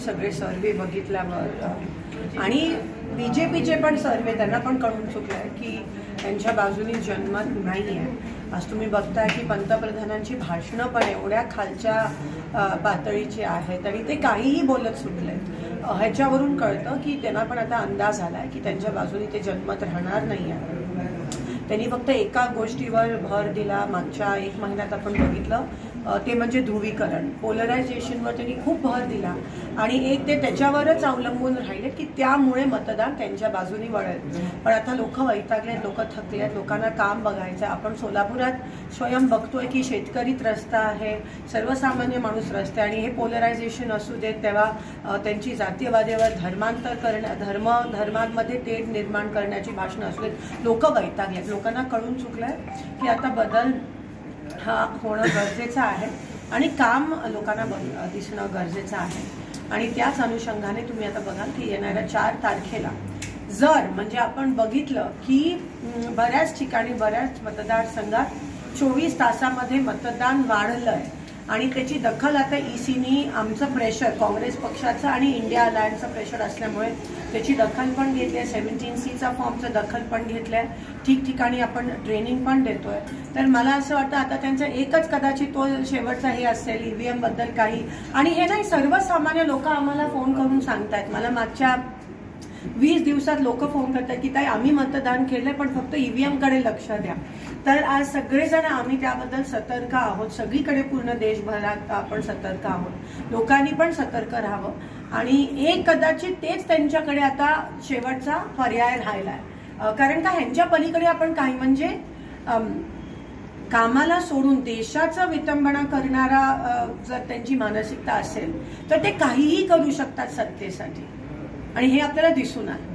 सगळे सर्वे बघितल्यावर आणि बीजेपीचे पण सर्वे त्यांना पण कळून चुकलंय की त्यांच्या बाजूनी जनमत नाही आहे। आज तुम्ही बघताय की पंतप्रधानांची भाषणं पण एवढ्या खालच्या पातळीची आहेत आणि ते काहीही बोलत सुटले। ह्याच्यावरून कळतं की त्यांना पण आता अंदाज आलाय की त्यांच्या बाजूनी ते जनमत राहणार नाही आहे। त्यांनी फक्त एका गोष्टीवर भर दिला मागच्या 1 महिन्यात आपण बघितलं, ते म्हणजे ध्रुवीकरण, पोलरायझेशनवर त्यांनी खूप भर दिला आणि ते त्याच्यावरच अवलंबून राहिले की त्यामुळे मतदान त्यांच्या बाजूनी वळेल। पण आता लोक वैतागलेत, लोक थकलेत, लोकांना काम बघायचं। आपण सोलापुरात स्वयं बघतोय की शेतकरी त्रस्त आहे, सर्वसामान्य माणूस त्रस्त आहे आणि हे पोलरायझेशन असू देत तेव्हा त्यांची जातीयवादावर धर्मांमध्ये तेढ निर्माण करण्याची भाषणं असू देत, लोक वैतागलेत। लोकांना कळून चुकलंय की आता बदल हा होणं गरजेचं आहे आणि काम लोकांना दिसणं गरजेचं आहे। आणि त्याच अनुषंगाने तुम्ही आता बघाल की येणाऱ्या 4 तारखेला जर म्हणजे आपण बघितलं की बऱ्याच ठिकाणी बऱ्याच मतदारसंघात 24 तासामध्ये मतदान वाढलंय आणि त्याची दखल आता ईसीनी आमचं प्रेशर, काँग्रेस पक्षाचं आणि इंडिया अलायन्सचं प्रेशर असल्यामुळे त्याची दखल पण घेतली आहे। 17C फॉर्मचं दखल पण घेतलंय, ठिकठिकाणी आपण ट्रेनिंग पण देतोय। तर मला असं वाटतं आता त्यांचं एकच कदाचित तो शेवटचा हे असेल ईव्हीएम बद्दल काही, आणि हे नाही सर्वसामान्य लोक आम्हाला फोन करून सांगतायत। मला मागच्या 20 दिवसात लोक फोन करतात की ताई आम्ही मतदान केलंय पण फक्त ईव्हीएम कडे लक्ष द्या। तर आज सगळेजण आम्ही त्याबद्दल सतर्क आहोत, सगळीकडे पूर्ण देशभरात आपण सतर्क आहोत, लोकांनी पण सतर्क राहावं आणि कदाचित तेच त्यांच्याकडे आता शेवटचा पर्याय राहिलाय। कारण का ह्यांच्या पलीकडे आपण काही म्हणजे कामाला सोडून देशाचं विटंबना करणारा जर त्यांची मानसिकता असेल तर ते काहीही करू शकतात सत्तेसाठी आणि हे आपल्याला दिसून आलं।